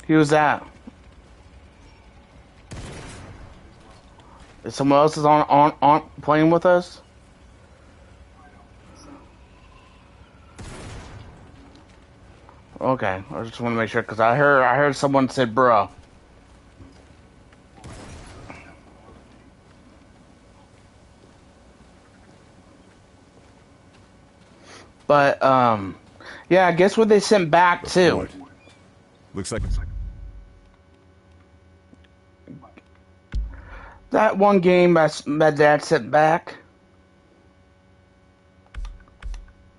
He was that. If someone else is on playing with us. I don't think so. Okay, I just want to make sure because I heard someone said "bruh." Well, I don't think so. It definitely wasn't me. But yeah, I guess what they sent back too. Report. Looks like What? That one game my dad sent back.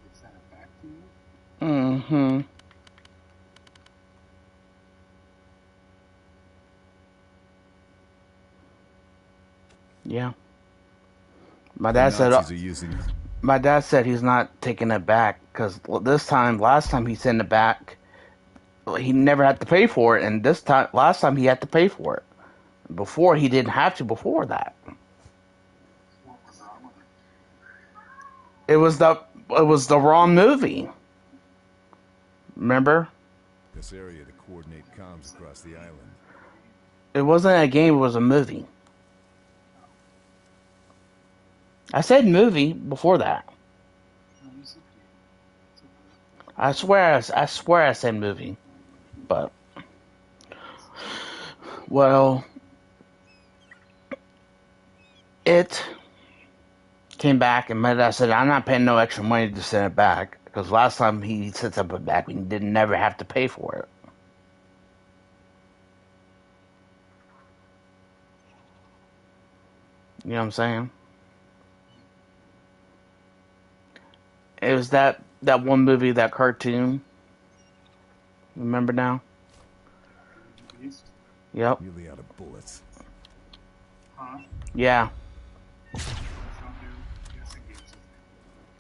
They sent it back to you? Mm-hmm. Yeah. My the dad said Nazis are using. my dad said he's not taking it back because last time he sent it back, he never had to pay for it, and last time he had to pay for it. Before he didn't have to. Before that, What was wrong with it? it was the wrong movie. Remember? This area to coordinate comms across the island. It wasn't a game. It was a movie. I said movie before that. No, you said game. It's okay. I swear I said movie. But well, it came back, and my dad said, "I'm not paying no extra money to send it back because last time he sent something back, we didn't never have to pay for it." You know what I'm saying? It was that one movie, that cartoon. Remember now? Beauty and the Beast? Yep. Nearly out of bullets. Huh? Yeah. Please don't do guessing games with me.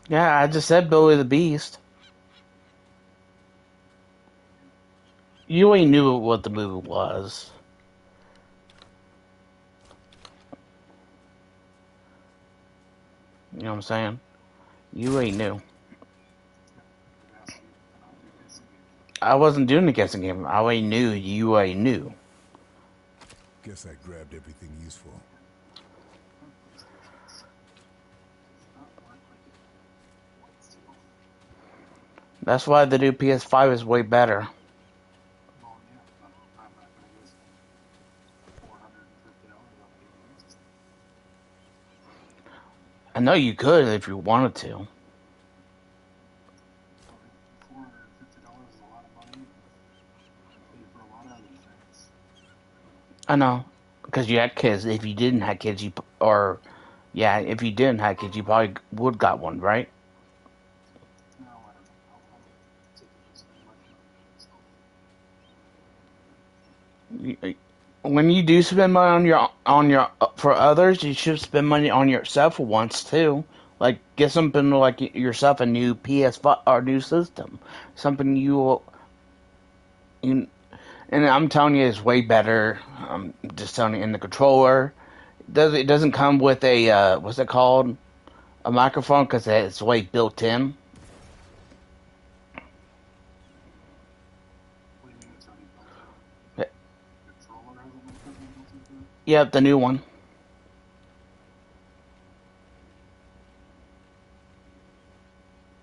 Yeah, I just said Billy the Beast. You ain't knew what the movie was. You know what I'm saying? You ain't new. I've asked you to not do guessing games with me. I wasn't doing the guessing game. I ain't knew. You ain't new. Guess I grabbed everything useful. Or PlayStations. Does not work like it wants to. That's why the new PS5 is way better. Well, yeah, but I'm not going to go spend $450 on a new game system. I know you could if you wanted to. $450 is a lot of money. You pay for a lot of other things. I know. Because you had kids. If you didn't have kids, yeah, if you didn't have kids, you probably would got one, right? No, I don't know. I don't typically spend much money on myself. When you do spend money on your for others, you should spend money on yourself for once too. Like get something like yourself a new PS5 or new system, something you and I'm telling you, it's way better. I'm just telling you, in the controller, it doesn't come with a what's it called, a microphone because it's way built in. What do you mean it's already built in? Uh, The controller has a microphone built into it? Yep, the new one.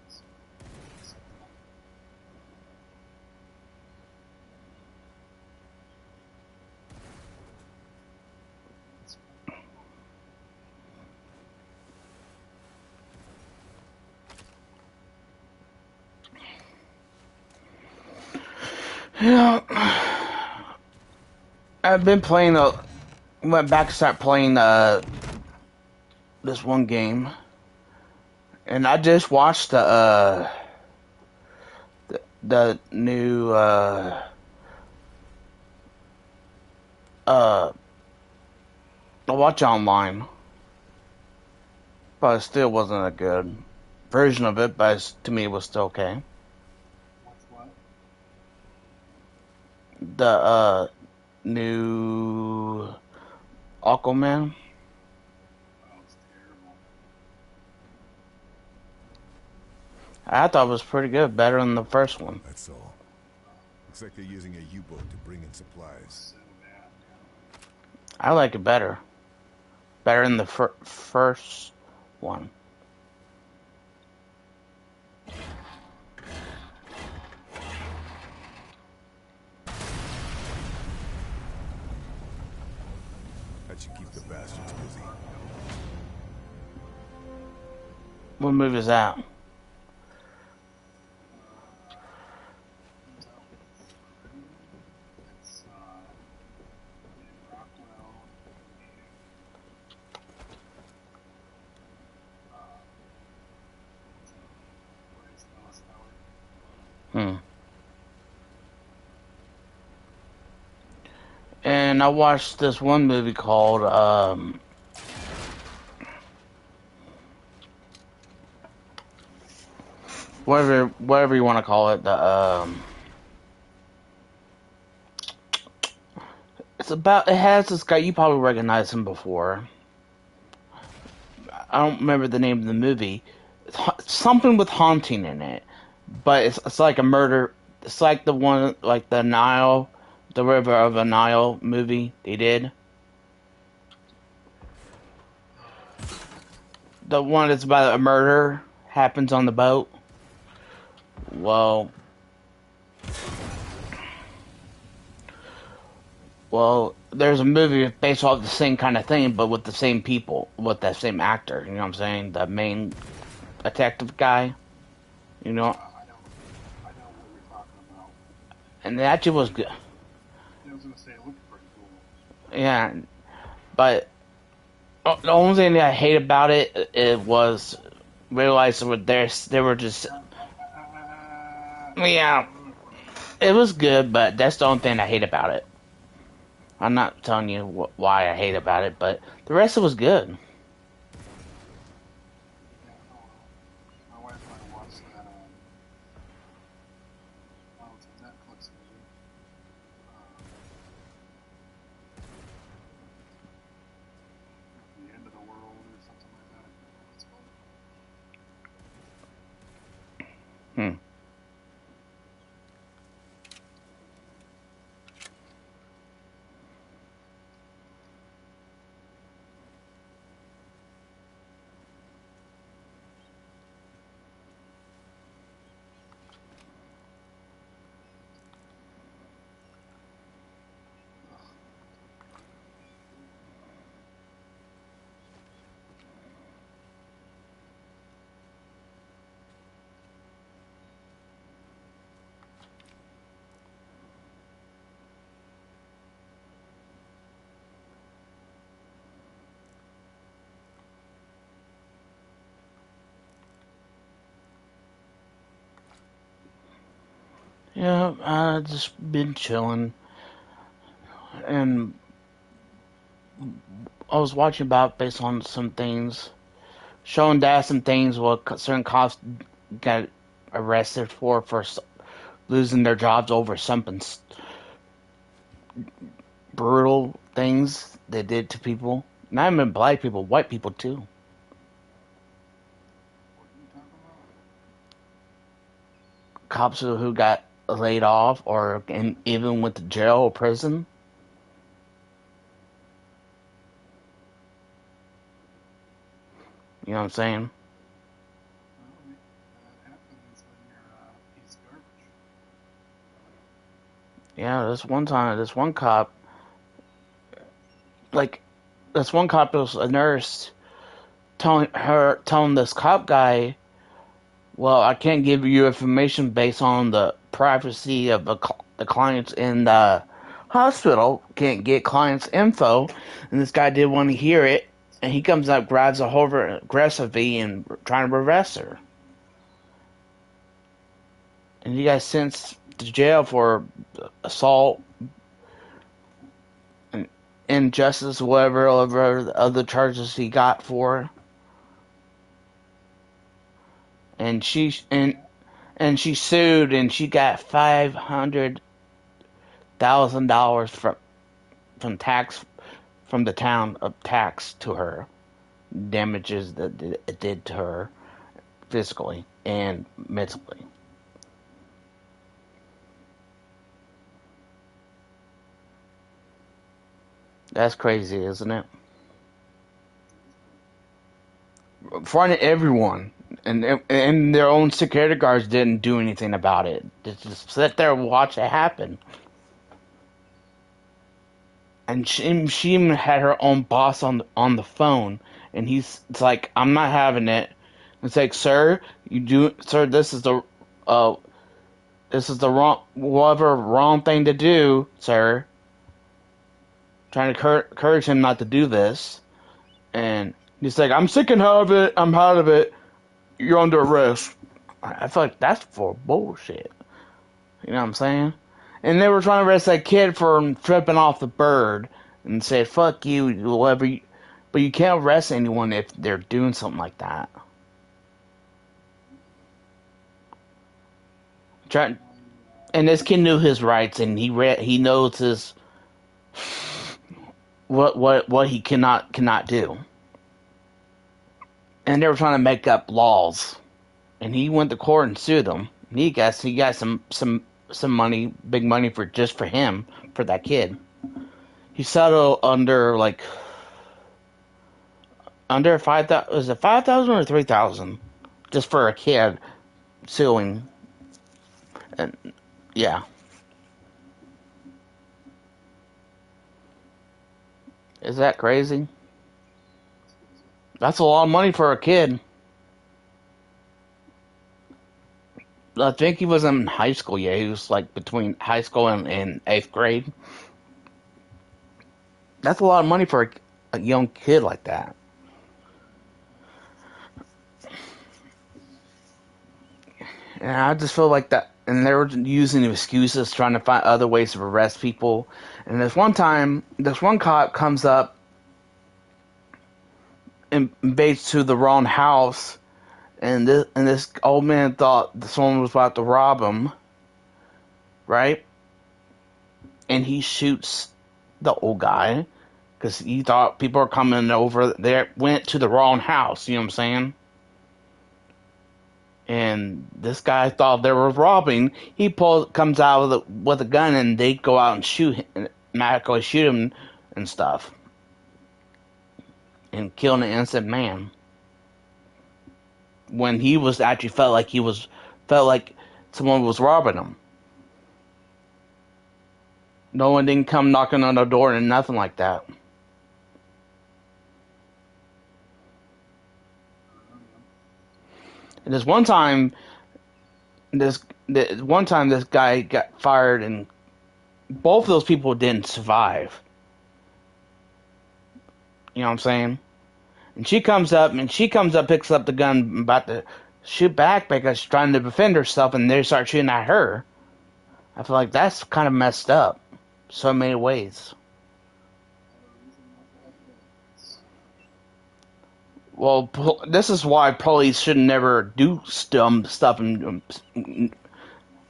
So cool. That's cool. Yeah, I've been playing went back to start playing this one game, and I just watched the new uh I watch online, but it still wasn't a good version of it. But to me, it was still okay. What's what? The new Aquaman. Oh, it's terrible. I thought it was pretty good, better than the first one. That's all. Looks like they're using a U-boat to bring in supplies. So bad. I like it better. Better than the first one. That should keep the bastards busy. What movie is that? It's Rockwell. Bryce Dallas Howard. Hmm. And I watched this one movie called whatever you want to call it. It has this guy, you probably recognize him before. I don't remember the name of the movie. It's something with haunting in it, but it's like a murder. It's like the one, like the Nile, the River of the Nile movie they did. The one that's about a murder happens on the boat. Well, there's a movie based off the same kind of thing, but with the same people, with that same actor. You know what I'm saying? The main detective guy. You know, I know what you're talking about. and it actually was good. I was gonna say it looked pretty cool. Yeah, but the only thing that I hate about it was realizing they were just yeah. It was good, but that's the only thing I hate about it. I'm not telling you why I hate about it, but the rest of it was good. Yeah, my wife and I watched that. It's a Netflix movie. The End of the World or something like that. I can't remember what it's called. Hmm. Yeah, I just been chilling, and I was watching about based on some things, showing Dad some things what certain cops got arrested for losing their jobs over something brutal things they did to people. Not even black people, white people too. What are you talking about? Cops who got laid off or even went to jail or prison. You know what I'm saying? Well, that happens when you're a piece of garbage. Yeah, this one time, this one cop, like, this one cop was a nurse telling this cop guy, well, I can't give you information based on the privacy of the clients in the hospital. Can't get clients' info. And this guy didn't want to hear it. And he comes up, grabs a hold of her aggressively and trying to arrest her. And he got sent to jail for assault and injustice, whatever other charges he got for her. And she sued and she got $500,000 from tax from the town of tax to her damages that it did to her physically and mentally. That's crazy, isn't it? In front of everyone, and their own security guards didn't do anything about it. They just sit there and watch it happen. And she even had her own boss on the phone, and it's like, I'm not having it. It's like, sir, sir, uh this is the wrong thing to do, sir. Trying to encourage him not to do this, and he's like, I'm sick and of it. I'm out of it. You're under arrest. I feel like that's for bullshit. You know what I'm saying? And they were trying to arrest that kid for tripping off the bird and say, fuck you, whatever. But you can't arrest anyone if they're doing something like that. Try, and this kid knew his rights, and he knows his what he cannot do. And they were trying to make up laws, and he went to court and sued them. And he got some money, big money for him, for that kid. He settled under 5,000. Was it 5,000 or 3,000? Just for a kid suing. And yeah, is that crazy? That's a lot of money for a kid. I think he was in high school. Yeah, he was like between high school and eighth grade. That's a lot of money for a young kid like that. And I just feel like that. And they were using excuses, trying to find other ways to arrest people. And this one cop comes up and invades to the wrong house, and this old man thought someone was about to rob him, right? And he shoots the old guy because he thought people are coming over there. Went to the wrong house. You know what I'm saying? And this guy thought they were robbing. Comes out with a gun, and they go out and magically shoot him and stuff, and kill an innocent man. When he was actually felt like someone was robbing him. No one didn't come knocking on the door and nothing like that. And this one time this guy got fired, and both of those people didn't survive. You know what I'm saying? And she comes up, picks up the gun, about to shoot back because she's trying to defend herself, and they start shooting at her. I feel like that's kind of messed up, so many ways. Well, this is why police should never do dumb stuff, and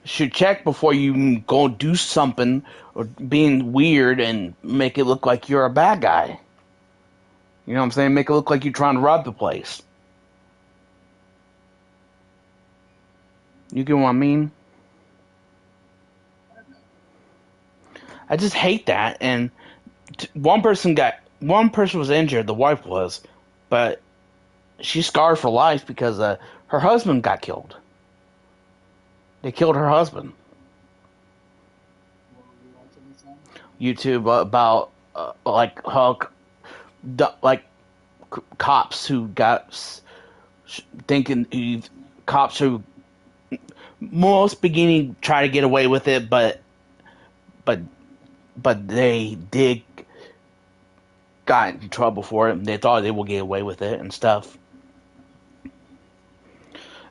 should check before you go do something or being weird and make it look like you're a bad guy. You know what I'm saying? Make it look like you're trying to rob the place. You get what I mean? I just hate that. And one person was injured. The wife was, but she's scarred for life because her husband got killed. They killed her husband. YouTube about like how like cops who got thinking cops who most beginning try to get away with it, but they did got in trouble for it, and they thought they would get away with it and stuff.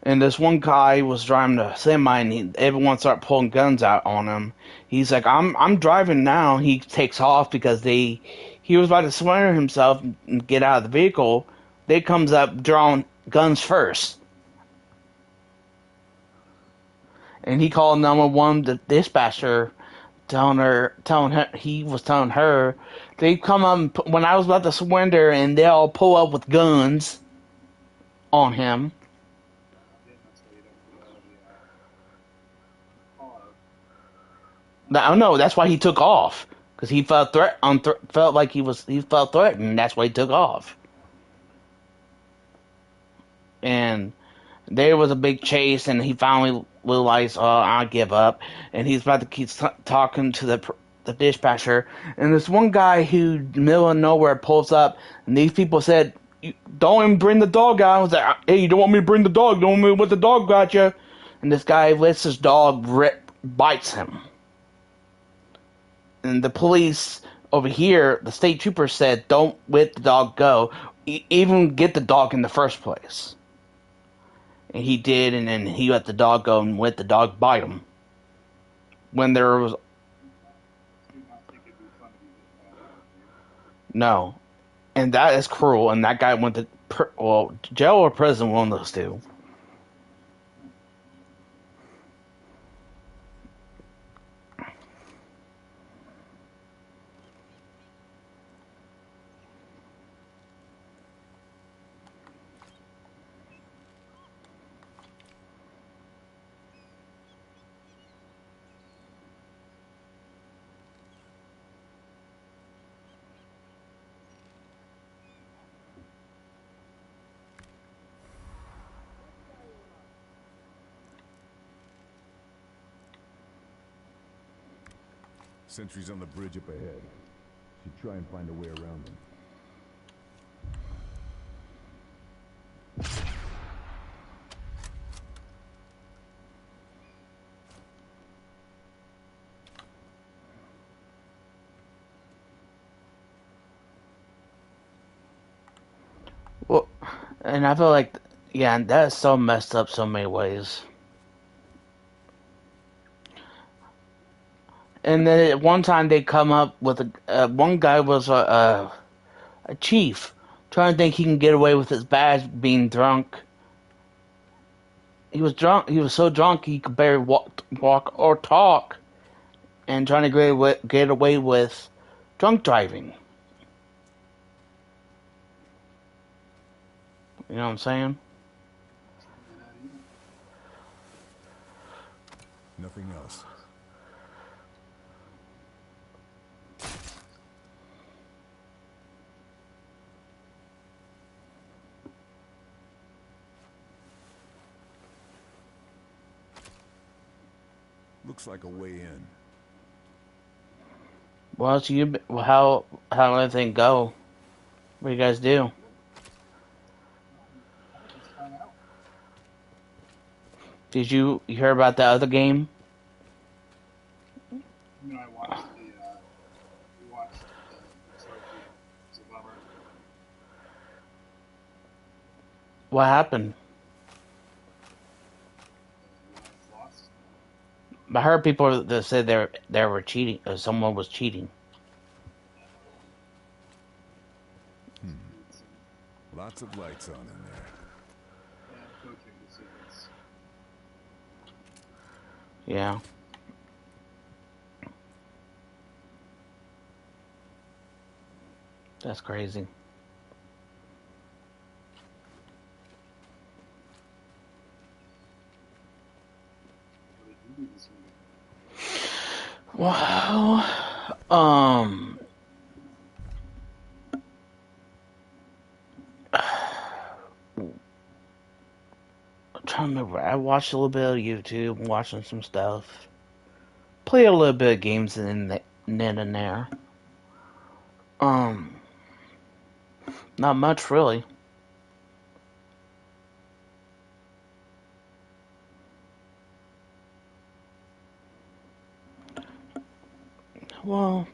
And this one guy was driving a semi, and everyone started pulling guns out on him. He's like, I'm driving now." He takes off because he was about to surrender himself and get out of the vehicle. They comes up drawing guns first, and he called 911, the dispatcher, telling her they come up when I was about to surrender, and they all pull up with guns on him. I don't know. That's why he took off, because he felt like he felt threatened. And that's why he took off. And there was a big chase, and he finally realized, "Oh, I give up." And he's about to keep talking to the dispatcher, and this one guy who, middle of nowhere, pulls up, and these people said, "Don't even bring the dog out." I was like, "Hey, you don't want me to bring the dog? Don't want me with the dog got you?" And this guy lets his dog bites him. And the police over here, the state trooper said, "Don't let the dog go. Even get the dog in the first place." And he did, and then he let the dog go and let the dog bite him. When there was Do not think it'd be fun to be bit by a dog, dude. no, and that is cruel. And that guy went to jail or prison, one of those two. Sentries on the bridge up ahead. Should try and find a way around them. Well, and I feel like, yeah, that is so messed up so many ways. And then at one time they come up with one guy was a chief trying to think he can get away with his badge being drunk. He was drunk. He was so drunk he could barely walk or talk, and trying to get away with drunk driving. You know what I'm saying? Can't do that either. Nothing else. Looks like a way in. Well, so how did everything go? What do you guys do? I think let's find out. Did you hear about that other game? You know, I watched we watched the start to it. It's a bummer. What happened? The Lions lost. I heard people that said they were cheating. Someone was cheating. Made some Lots of lights on in there. bad coaching decisions. Yeah, that's crazy. What did you do this weekend? Well, um, I'm trying to remember. I watched a little bit of YouTube, watching some stuff. Played a little bit of games then and there. Um, Not much really. Well,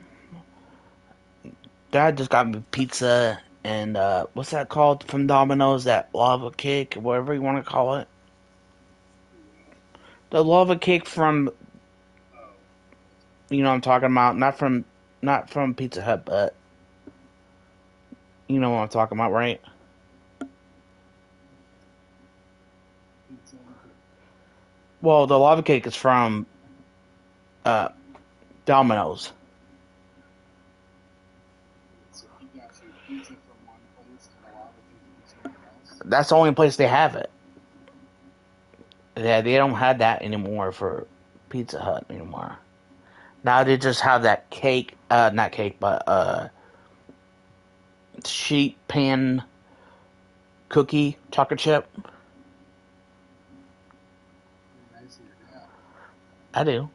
Dad just got me pizza and what's that called from Domino's? That lava cake, whatever you want to call it. Who that? The lava cake from, Oh, you know what I'm talking about, not from Pizza Hut, but you know what I'm talking about, right? pizza and cake. Well, the lava cake is from uh Domino's. Wait, so he got you pizza from one place and a lava cake from somewhere else? That's the only place they have it. Yeah, they don't have that anymore for Pizza Hut anymore. Now they just have that cake, not cake, but sheet pan cookie chocolate chip. Very nice of your dad. I do.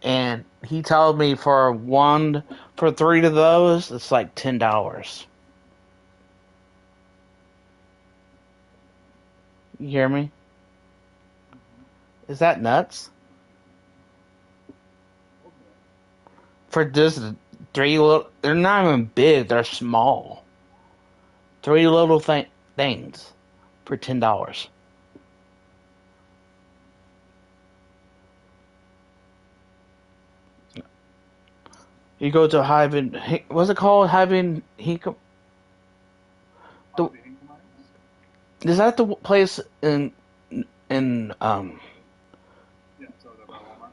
And he told me for three of those, it's like $10. You hear me? Mm-hmm. Is that nuts? Okay. For just three little, they're not even big. They're small. Three little things for $10. You go to Hyven. What's it called? Hyven. The, Harvey Hinklemeyer's? is that the place in? Yeah, it's over there by Walmart.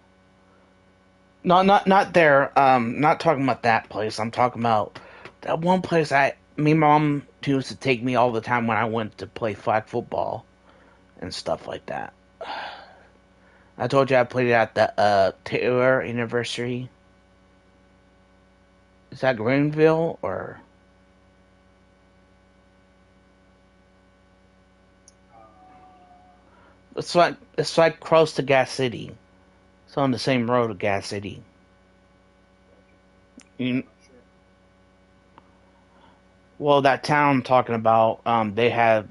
No, not there. Not talking about that place. I'm talking about that one place. Me and mom used to take me all the time when I went to play flag football and stuff like that. I told you I played at the Taylor University. Is that Greenville or Uh, it's like close to Gas City. It's on the same road to Gas City. gotcha. You, Not sure. well, that town I'm talking about, they have.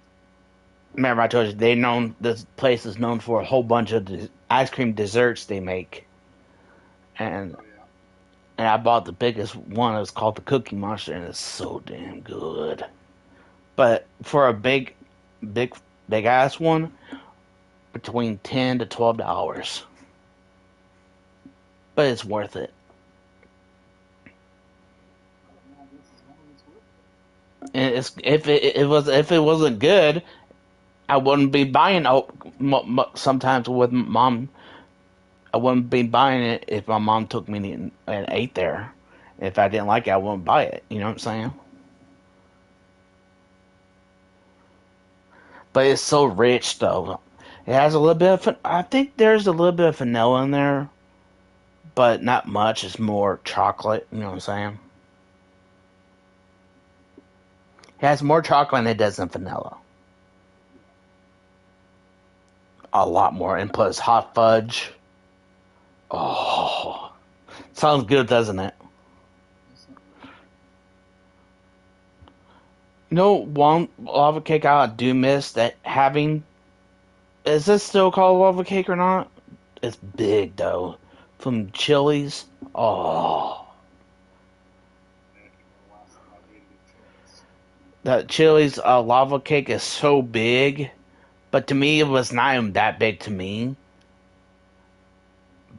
Remember, I told you this place is known for a whole bunch of ice cream desserts they make, and Oh yeah. I bought the biggest one. It's called the Cookie Monster, and it's so damn good. But for a big, big ass one, between $10 to $12, but it's worth it. Well, yeah, I guess as long as it's worth it. And it's if it wasn't good, I wouldn't be buying. Sometimes with mom, I wouldn't be buying it if my mom took me and ate there. If I didn't like it, I wouldn't buy it. You know what I'm saying? But it's so rich though. It has a little bit of. I think there's a little bit of vanilla in there, but not much. It's more chocolate. You know what I'm saying? It has more chocolate than it does in vanilla. Yeah. A lot more. And plus hot fudge. Oh, sounds good, doesn't it? That's not good. You know, one lava cake I do miss that having. Is this still called lava cake or not? It's big though. From Chili's. Oh, I can't remember the last time I've eaten at Chili's. that Chili's lava cake is so big. But to me, it was not even that big to me.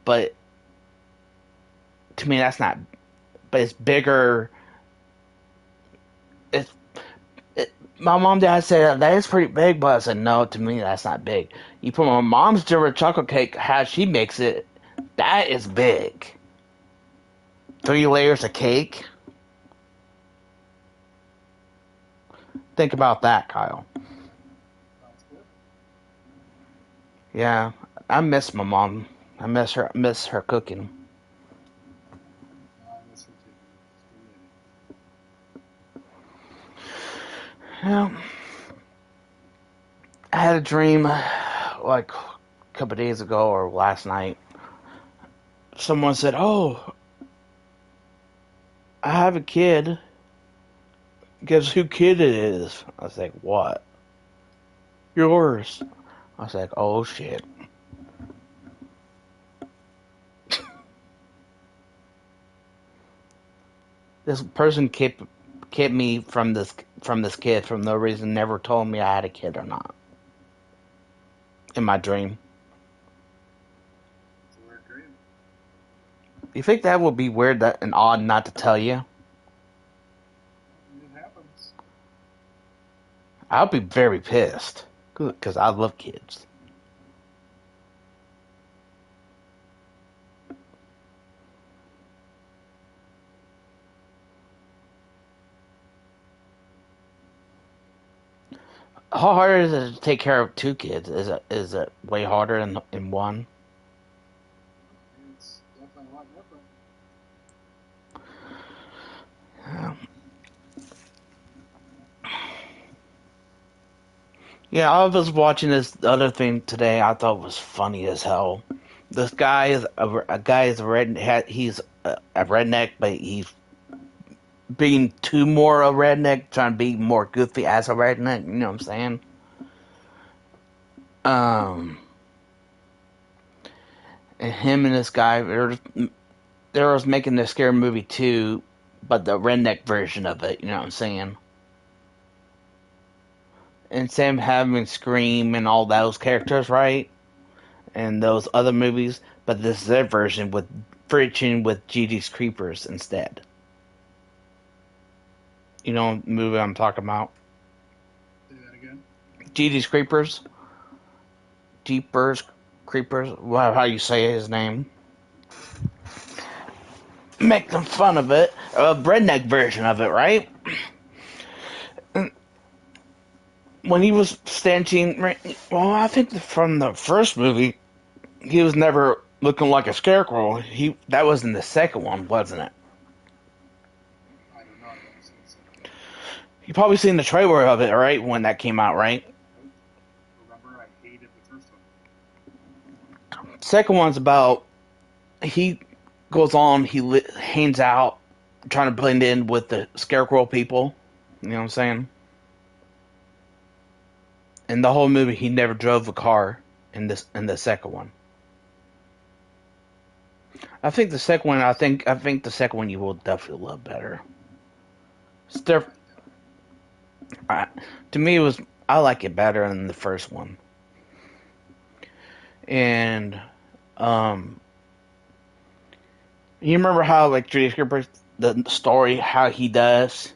But to me, that's not. But it's bigger. It's my mom dad said that is pretty big, but I said no. To me, that's not big. You put my mom's German chocolate cake, how she makes it, that is big. 3 layers of cake. Think about that, Kyle. Sounds good. Yeah, I miss my mom. I miss her cooking. No, I miss her too. Still waiting. Yeah, I had a dream like a couple days ago or last night. Someone said, "Oh, I have a kid. Guess who kid it is?" I was like, "What? Yours?" I was like, "Oh shit." This person kept me from this kid for no reason. Never told me I had a kid or not in my dream. It's a weird dream. You think that would be weird and odd not to tell you? It happens. I'll be very pissed because I love kids. How hard is it to take care of two kids? Is it way harder in one? It's definitely a lot different. Yeah, I was watching this other thing today. I thought was funny as hell. This guy is a guy is a red. He's a redneck, but he's being too more a redneck, trying to be more goofy as a redneck. You know what I'm saying? Um, and him and this guy, they was making this scary movie too, but the redneck version of it. You know what I'm saying? And Sam having Scream and all those characters, right? And those other movies, but this is their version with Fritching with Gigi's Creepers instead. You know the movie I'm talking about? Say that again. Gigi's Creepers? Jeepers Creepers? Well, how you say his name? Make them fun of it. A redneck version of it, right? When he was stanching, well, I think from the first movie, he was never looking like a scarecrow. That was in the second one, wasn't it? I don't know. I've never seen the second one. You probably seen the trailer of it, right? When that came out, right? Nope. Remember, I hated the first one. Second one's about he goes on, hangs out, trying to blend in with the scarecrow people. You know what I'm saying? And the whole movie, he never drove a car in the second one. I think the second one, I think the second one you will definitely love better. Yeah, Steph, to me, it was I like it better than the first one. And um, you remember how like Judy Scripper, the story, how he does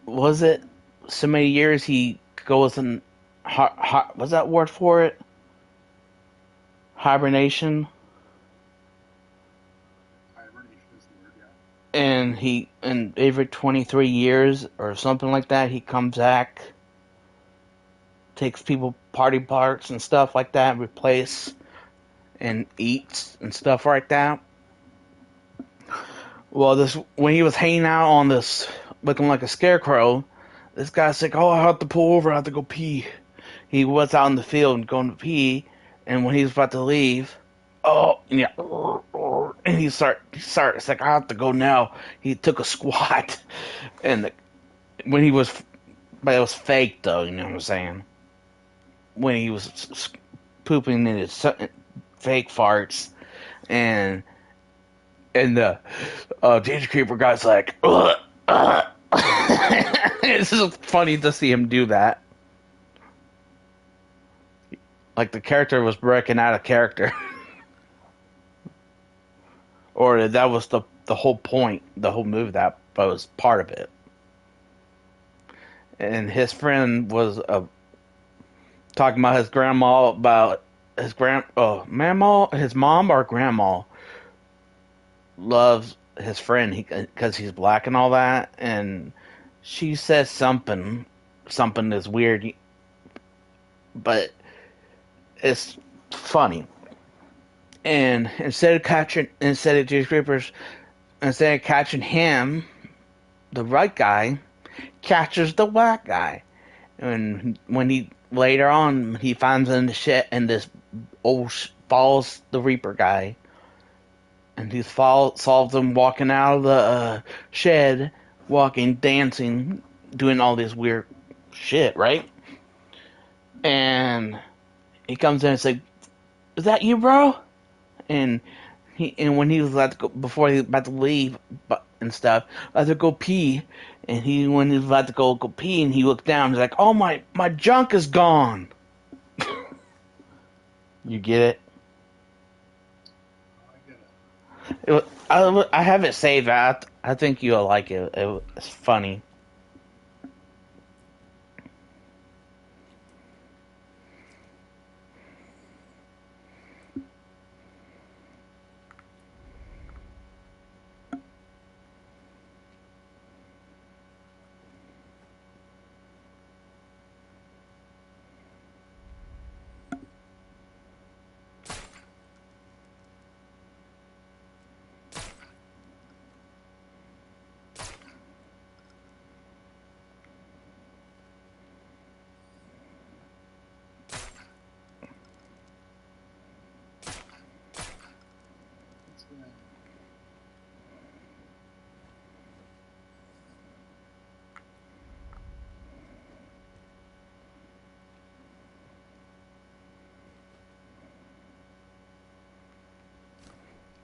was it so many years he goes in what's that word for it, hibernation, hibernation is the word. Yeah. and every 23 years or something like that he comes back, takes people party parks and stuff like that, replace and eats and stuff like that. Well, this when he was hanging out on this looking like a scarecrow, this guy's like, oh, I have to pull over, I have to go pee. He was out in the field and going to pee, and when he was about to leave, oh yeah, and it's like I have to go now. He took a squat, and when he was, but it was fake though. You know what I'm saying? When he was pooping in his fake farts, and the Danger Creeper guy's like, ugh, ugh. It's just funny to see him do that. Like the character was breaking out of character. Or that was the whole point, the whole move that was part of it. And his friend was talking about his grandma, about his mama, his mom or grandma loves his friend because he's black and all that, and she says something is weird, but it's funny. And instead of James Creepers, instead of catching him, the right guy catches the black guy. And when he later on he finds in the shit and this old follows the Reaper guy, and he solves him walking out of the shed, walking, dancing, doing all this weird shit, right? And he comes in and says, "Is that you, bro?" And when he was about to go, before he was about to leave, and stuff, I had to go pee. And when he was about to go pee, and he looked down, he's like, "Oh my junk is gone." You get it? Oh, I get it. I have it saved. I think you'll like it. It's funny.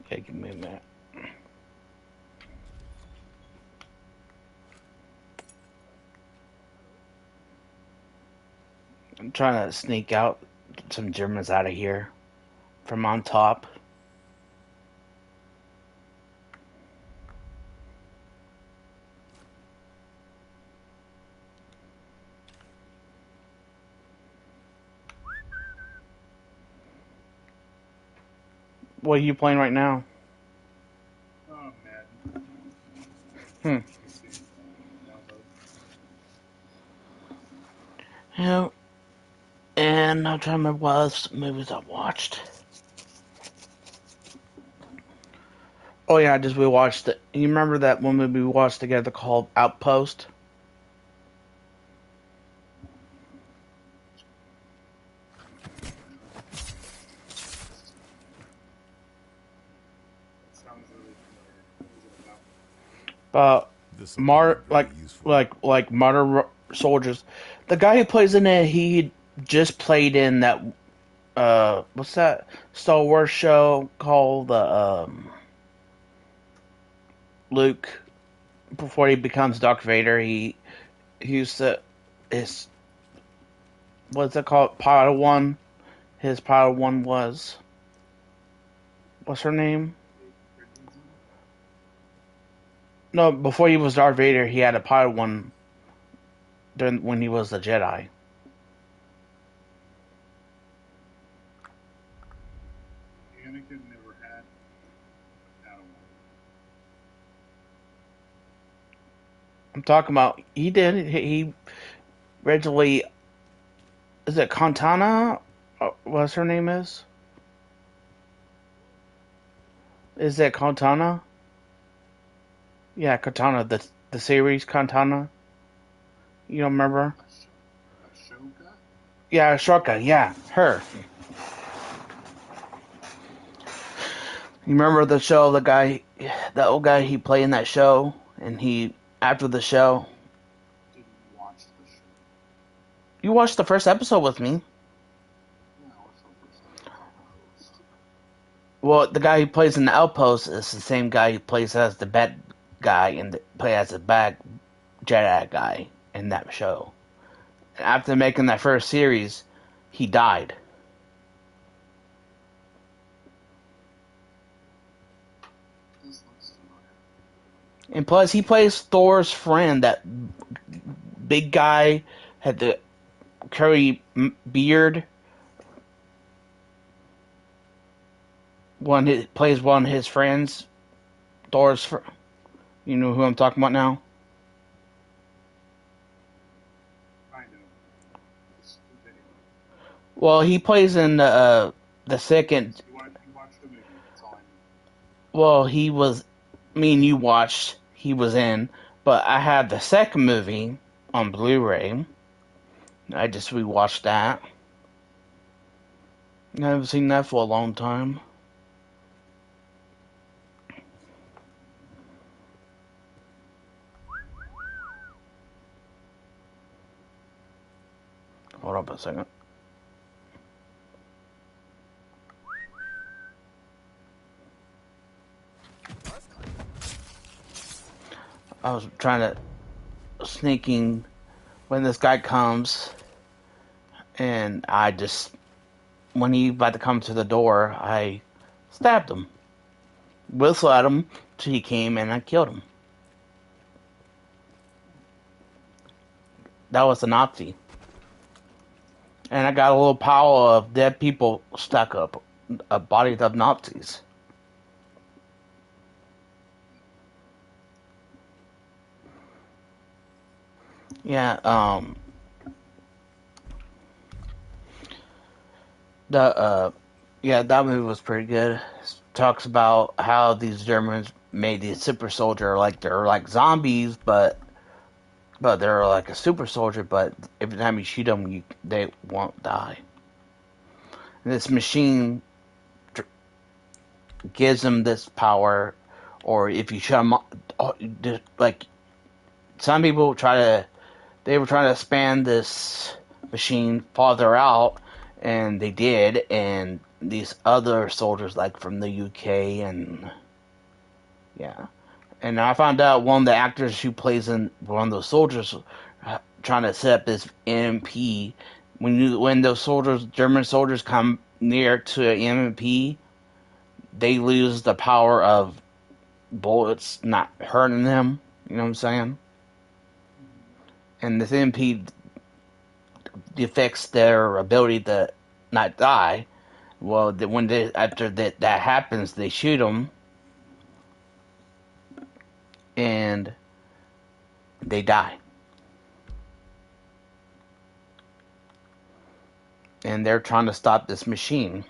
Yeah, give me a minute. I'm trying to sneak out some Germans out of here from on top. What are you playing right now? Oh, Madden. Hmm. PC. Download. Yeah, and I'm trying to remember what other movies I watched. Oh yeah, I just rewatched it. You remember that one movie we watched together called Outpost? That sounds really familiar. What was it about? Uh, This'll come in very useful. like martyr soldiers. The guy who plays in it, he just played in that what's that Star Wars show called the Luke before he becomes Darth Vader. He used to his what's it called Padawan. His Padawan was what's her name? Hayden Christensen? No, before he was Darth Vader, he had a Padawan during when he was a Jedi. Anakin never had a Padawan. I'm talking about he did he originally is it Cortana? What's her name is? Is it Cortana? Yeah, Cortana, the series Cortana. You don't remember? Ashoka? Yeah, Ashoka. Yeah, her. You remember the show? The old guy he played in that show, and he after the show, Didn't watch the show. you watched the first episode with me. Yeah, I watched the first Outpost. Well, the guy who plays in the Outpost is the same guy who plays as the bad guy and play as the bad Jedi guy in that show. After making that first series, he died. This looks familiar. And plus, he plays Thor's friend, that big guy had the curly beard. Plays one of his friends, Thor's. You know who I'm talking about now. Kind of. Just vaguely. Well, he plays in the second. You watched the movie. That's all I need. Well, he was. Me and you watched. He was in, but I had the second movie on Blu-ray. I just rewatched that. I haven't seen that for a long time. Hold up a second. I was trying to sneaking when this guy comes, and I just when he about to come to the door, I stabbed him, whistled at him till he came, and I killed him. That was a Nazi, and I got a little pile of dead people stuck up, bodies of Nazis. Yeah, the yeah, that movie was pretty good. It talks about how these Germans made these super soldier like they're like zombies, but they're like a super soldier. But every time you shoot them, they won't die. And this machine gives them this power, or if you shut them, like some people they were trying to expand this machine farther out, and they did, and these other soldiers like from the UK and yeah. And I found out one of the actors who plays in one of those soldiers trying to set up this EMP. When those soldiers, German soldiers, come near to an EMP, they lose the power of bullets not hurting them. You know what I'm saying? And this EMP affects their ability to not die. Well, after that happens, they shoot them, and they die. And they're trying to stop this machine.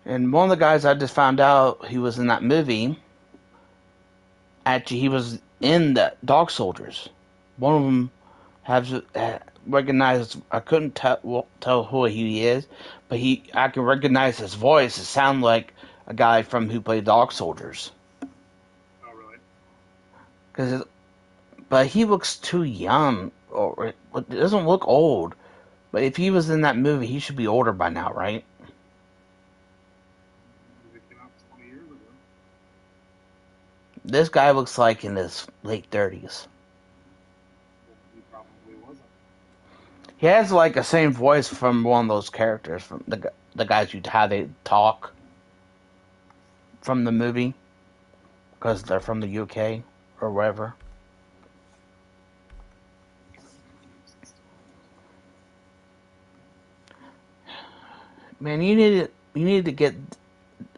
And one of the guys I just found out he was in that movie. Actually, he was in the Dog Soldiers. One of them has recognized. I couldn't tell who he is, but I can recognize his voice. It sounds like a guy from who played Dog Soldiers. Oh, really? But he looks too young, or it doesn't look old. But if he was in that movie, he should be older by now, right? It came out 20 years ago. This guy looks like in his late 30s. He probably wasn't. He has like the same voice from one of those characters from the guys how they talk from the movie because they're from the UK or wherever. Man, you need to get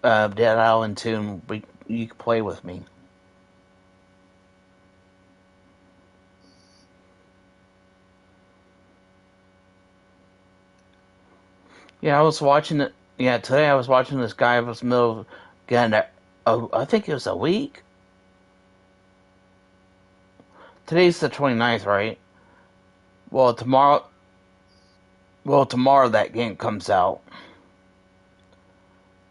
Dead Island 2 and you can play with me. Yeah, I was watching it. Yeah, today I was watching this guy was middle of getting I think it was a week. Today's the 29th, right? Well, tomorrow that game comes out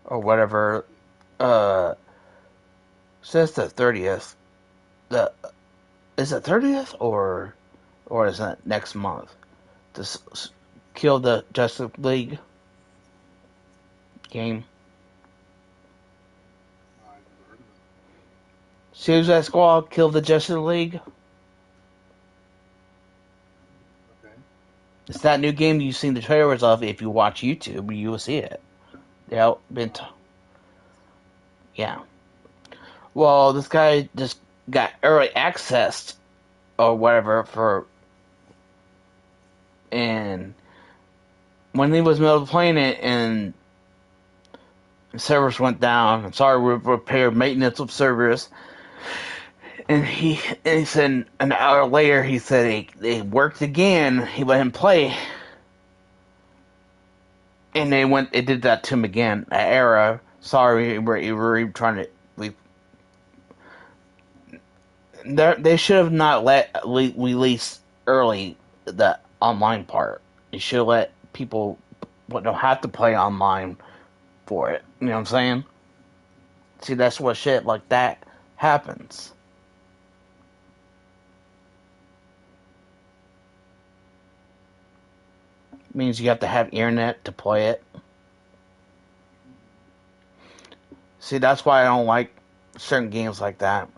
or whatever. Says the 30th. The Is it 30th or is it next month? To kill the Justice League game. I never heard of it. Suicide Squad kill the Justice League. Okay. It's that new game you've seen the trailers of. If you watch YouTube, you will see it. Yeah. Well, this guy just got early access or whatever and when he was middle of playing it and servers went down. I'm sorry, we repaired maintenance of servers. And he said an hour later, he said they worked again. He let him play. And they did that to him again. An error. Sorry, we're trying to. They should have not let release early the online part. They should have let people don't have to play online for it. You know what I'm saying? See, that's what shit like that happens. It means you have to have internet to play it. See, that's why I don't like certain games like that.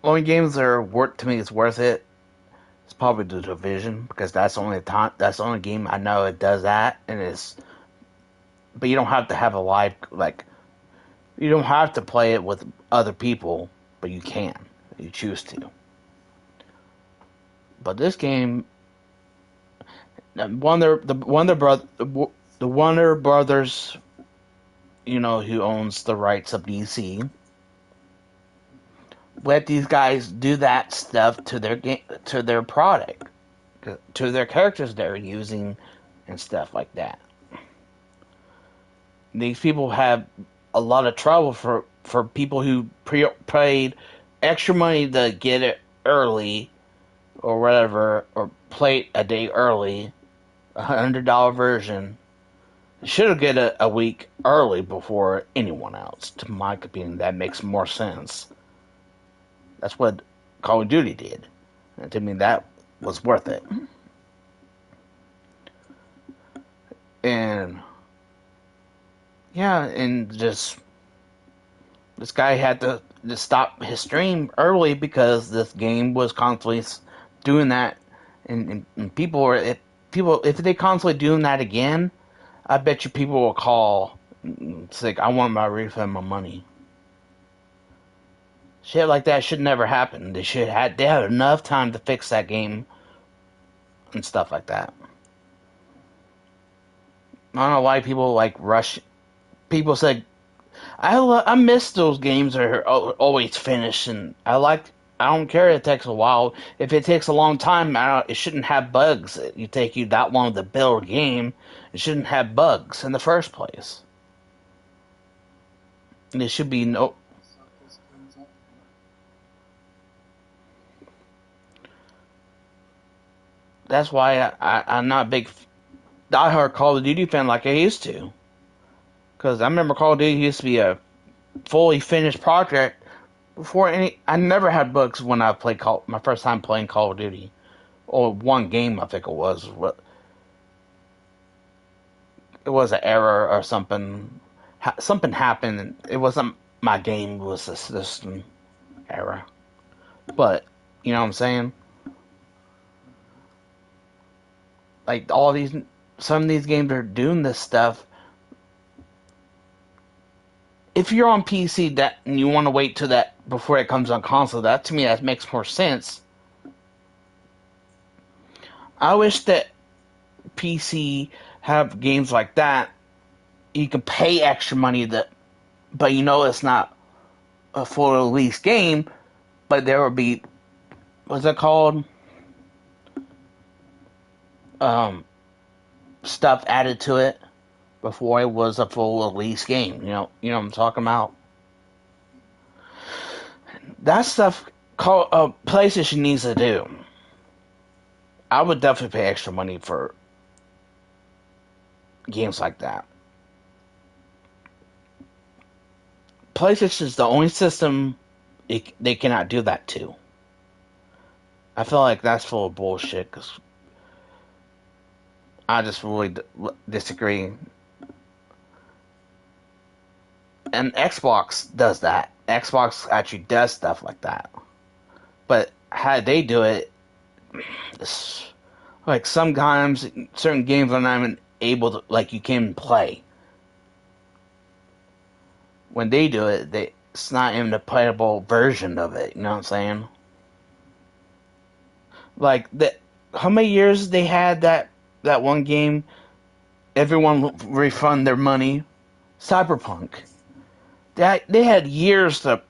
Only games that are to me is worth it. It's probably The Division because that's the only game I know it does that, but you don't have to have a live you don't have to play it with other people, but you can if you choose to. But this game, the Warner Brothers, who owns the rights of DC, let these guys do that stuff to their product, to their characters they're using, and stuff like that. These people have a lot of trouble for people who paid extra money to get it early, or whatever, or play a day early, $100 version. Should have get a week early before anyone else. To my opinion, that makes more sense. That's what Call of Duty did. And to me, that was worth it. And yeah, and just this guy had to stop his stream early because this game was constantly doing that, and people were if they constantly doing that again, I bet you people will call. It's like I want my refund, my money. Shit like that should never happen. They had enough time to fix that game and stuff like that. I don't know why people like rush. People say I miss those games that are always finished, and I don't care if it takes a while. If it takes a long time, it shouldn't have bugs. It take you that long to build a game. It shouldn't have bugs in the first place. And there should be no. Suck those games up, man. That's why I'm not a big diehard Call of Duty fan like I used to. Because I remember Call of Duty used to be a fully finished project before any. I never had bugs when I played my first time playing Call of Duty, or one game I think it was. It was an error or something. Something happened. And it wasn't my game. It was a system error. But you know what I'm saying? Like some of these games are doing this stuff. If you're on PC and you want to wait till that before it comes on console, that to me that makes more sense. I wish that PC have games like that. You can pay extra money but you know it's not a full release game. But there would be what's it called? Um, Stuff added to it before it was a full release game. You know what I'm talking about. That stuff PlayStation needs to do. I would definitely pay extra money for games like that. PlayStation is the only system they cannot do that to. I feel like that's full of bullshit because I just really disagree. And Xbox does that. Xbox actually does stuff like that. But how they do it, like sometimes certain games are not even able to, like you can play. When they do it, it's not even a playable version of it. You know what I'm saying? Like how many years they had that one game? Everyone refund their money. Cyberpunk. They had years to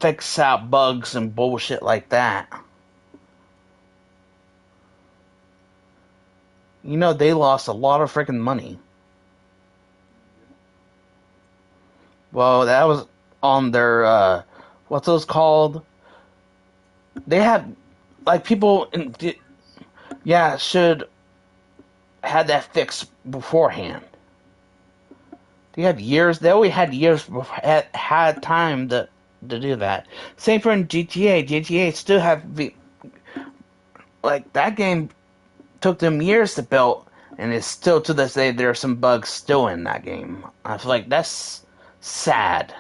fix out bugs and bullshit like that. You know they lost a lot of freaking money. Well, that was on their what's those called? They had like people should had that fixed beforehand. They had years. They always had years before, had time to do that. Same for in GTA. GTA still have like that game took them years to build, and it's still to this day there are some bugs still in that game. I feel like that's sad.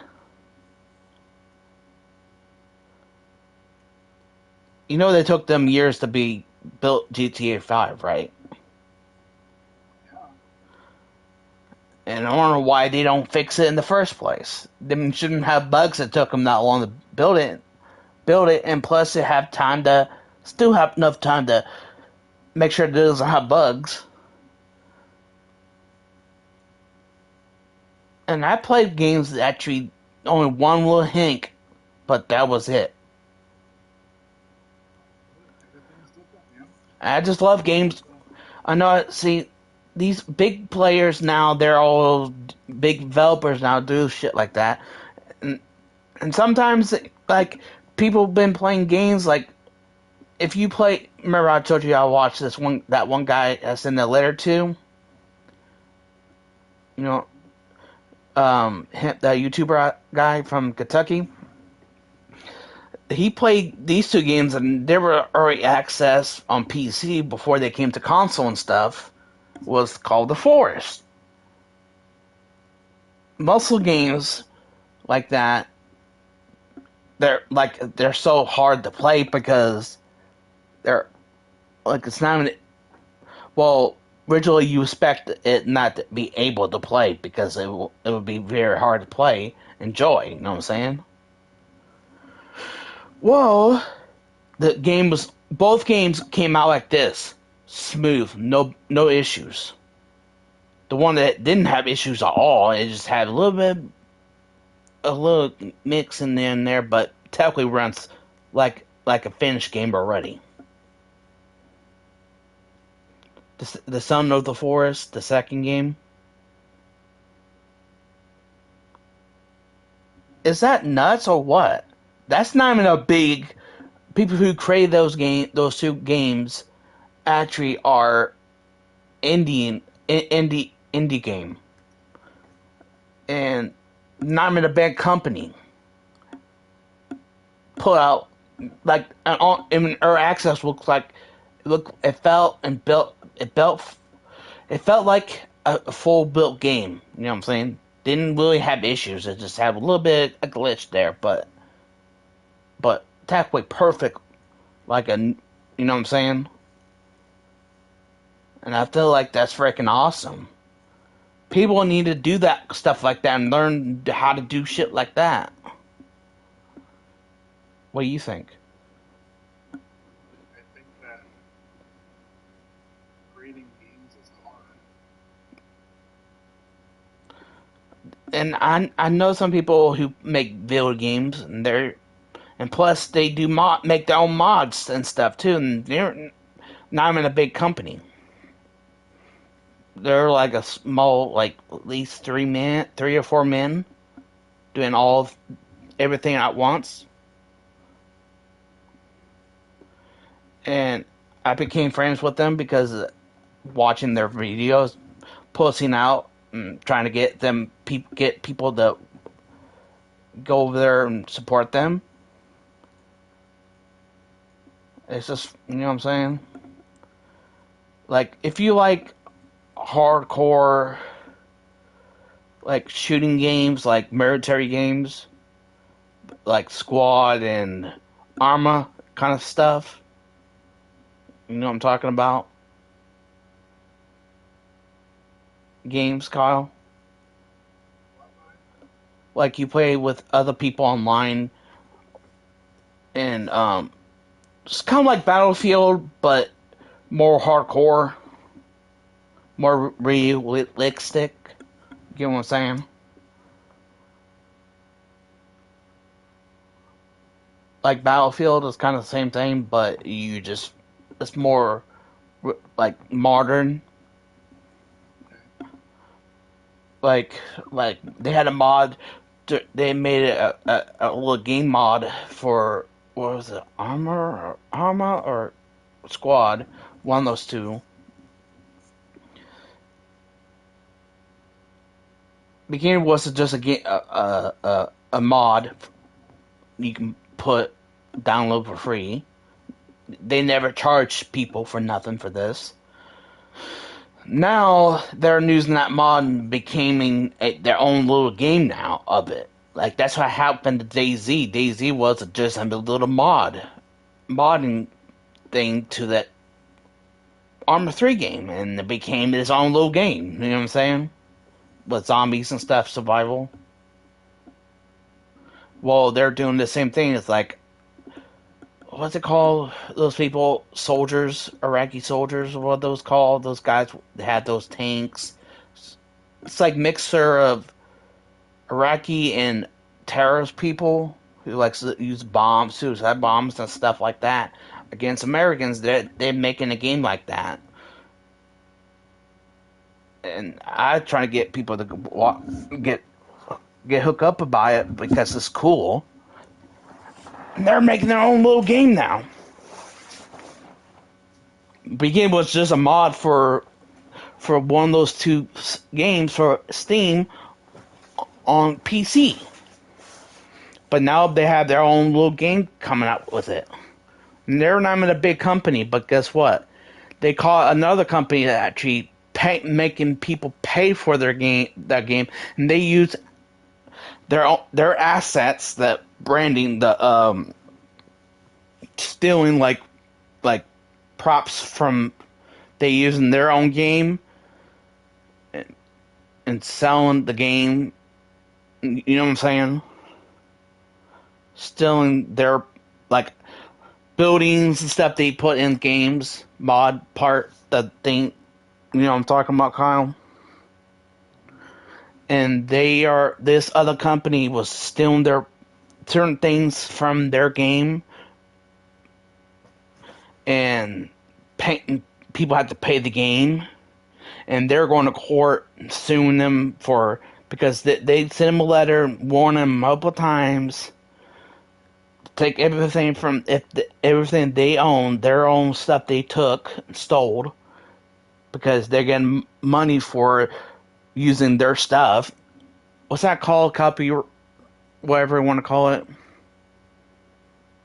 You know they took them years to be built GTA 5, right? Yeah. And I don't know why they don't fix it in the first place. They shouldn't have bugs that took them that long to build it, and plus they have time to still have enough time to make sure it doesn't have bugs. And I played games that actually only one little hink, but that was it. Everything's different, man. I just love games. I know. See, these big players now, they're all big developers now do shit like that, and sometimes like people have been playing games like if you play. Remember, I told you I watched that one guy that's in the letter to. You know, the YouTuber guy from Kentucky. He played these two games and they were early access on PC before they came to console and stuff. was called The Forest. Muscle games like that, they're so hard to play because they're like it's not even well. Originally, you expect it not to be able to play because it would be very hard to play. Enjoy, you know what I'm saying? Well, the game was both games came out like this, smooth, no issues. The one that didn't have issues at all, it just had a little mix in there, but technically runs like a finished game already. The Son of the Forest, the second game, is that nuts or what? That's not even a big. People who created those two games, actually are indie game, and not even a big company. Put out like in Early Access looks like it felt and built it felt like a full built game. You know what I'm saying? Didn't really have issues. It just had a little bit of a glitch there, but technically perfect. Like you know what I'm saying? And I feel like that's freaking awesome. People need to do that stuff like that and learn how to do shit like that. What do you think? I think that creating games is hard. And I know some people who make video games and plus they do make their own mods and stuff too, and they're not even a big company. They're like a small, like at least 3 or 4 men doing everything at once. And I became friends with them because watching their videos, posting out, and trying to get people to go over there and support them. It's just, you know what I'm saying? Like, if you like hardcore, like shooting games, like military games, like Squad and Arma kind of stuff, you know what I'm talking about? Games, Kyle? Like you play with other people online and it's kind of like Battlefield, but more hardcore, more realistic. You know what I'm saying? Like Battlefield is kind of the same thing, but it's more like modern. Like they had a mod. They made a little game mod for what was it, Arma or Squad, one of those two. Beginning was just a mod you can download for free. They never charged people for nothing for this. Now they're using that mod and becoming their own little game now of it. Like that's what happened to DayZ. DayZ was just a little modding thing to that Arma 3 game, and it became its own little game. You know what I'm saying? With zombies and stuff, survival. Well, they're doing the same thing. It's like, what's it called? Those people, soldiers, Iraqi soldiers, what are those called? Those guys had those tanks. It's like mixer of Iraqi and terrorist people who like to use bombs, suicide bombs and stuff like that against Americans. They're making a game like that, and I try to get people to get hooked up by it because it's cool. And they're making their own little game now. Begin was just a mod for one of those two games for Steam on PC. But now they have their own little game coming out with it. And they're not even a big company, but guess what? They caught another company that actually making people pay for that game, and they use their assets, that branding, the stealing like props from they use in their own game, and selling the game. You know what I'm saying? Stealing their like buildings and stuff they put in games, mod part, the thing. You know what I'm talking about, Kyle? And this other company was stealing their certain things from their game, and people had to pay the game, and they're going to court suing them because they sent them a letter warning them multiple times to take everything from everything they own, their own stuff they took and stole, because they're getting money for using their stuff. What's that called? Copy, whatever you want to call it.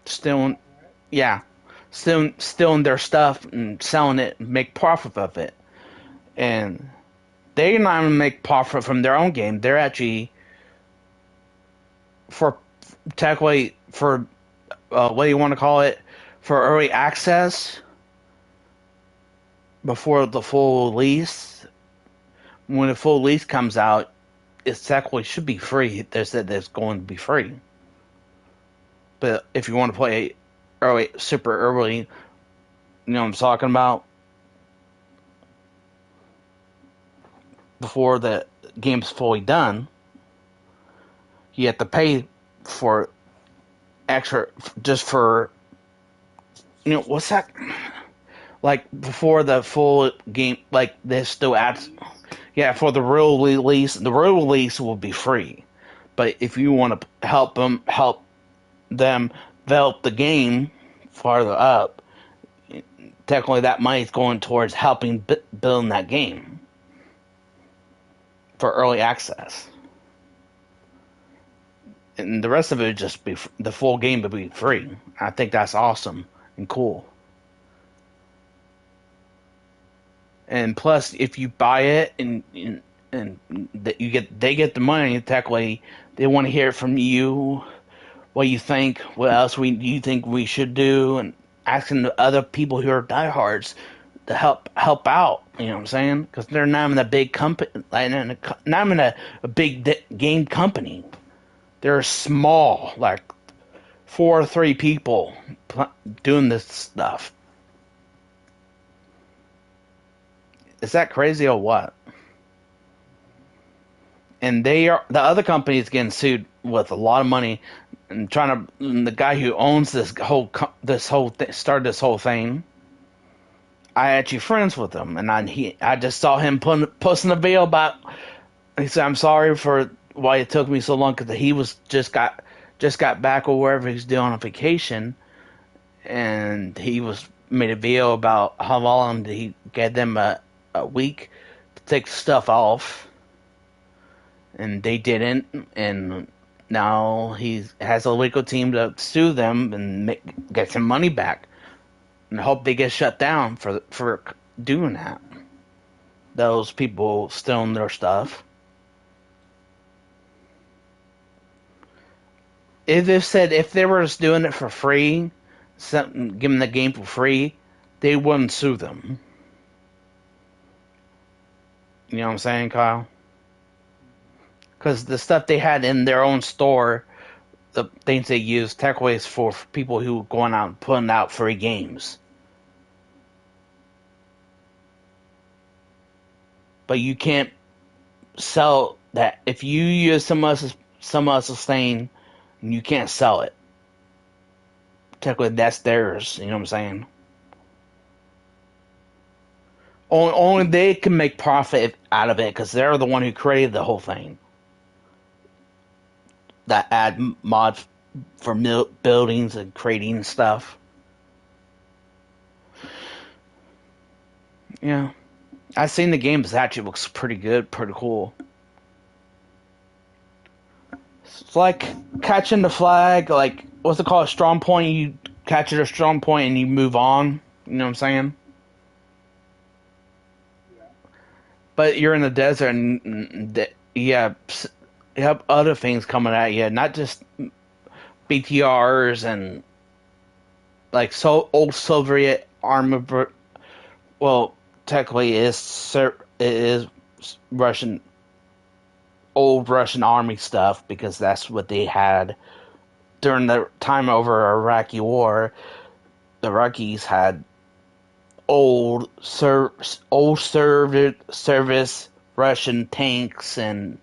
Stealing, yeah, stealing their stuff and selling it, and make profit of it. And they're not even make profit from their own game. They're actually technically for what do you want to call it, for early access before the full release. When the full release comes out, it technically should be free. They said that it's going to be free. But if you want to play super early, you know what I'm talking about? Before the game's fully done, you have to pay for extra, just for, what's that? Like, before the full game, like, there's still ads. Yeah, for the real release will be free. But if you want to help them develop the game farther up, technically that money is going towards helping building that game for early access. And the rest of it would just be, the full game would be free. I think that's awesome and cool. And plus, if you buy it and that they get the money, technically they want to hear from you, what you think, what else you think we should do, and asking the other people who are diehards to help out. You know what I'm saying? Because they're not in a big company, not in a big game company. They're small, like 4 or 3 people doing this stuff. Is that crazy or what? And the other company is getting sued with a lot of money, and the guy who owns started this whole thing. I actually friends with him, and I just saw him posting a video about. He said, "I'm sorry for why it took me so long, because he was just got back or wherever he's doing on vacation, and he made a video about how long he gave them a week to take stuff off, and they didn't, and now he has a legal team to sue them and get some money back, and hope they get shut down for doing that. Those people stealing their stuff. If they were just doing it for free, giving the game for free, they wouldn't sue them. You know what I'm saying, Kyle? Because the stuff they had in their own store, the things they used, technically is for people who are going out and putting out free games. But you can't sell that. If you use someone else's thing, you can't sell it. Technically, that's theirs. You know what I'm saying? Only they can make profit out of it, because they're the one who created the whole thing. That add mod for buildings and creating stuff. Yeah. I've seen the game. It actually looks pretty good, pretty cool. It's like catching the flag, like, what's it called? A strong point. You catch it at a strong point and you move on. You know what I'm saying? Yeah. but you're in the desert and you have other things coming at you, not just BTRs and like so old Soviet army. Well, technically, it is Russian old Russian army stuff because that's what they had during the time over Iraqi war. The Iraqis had old service Russian tanks and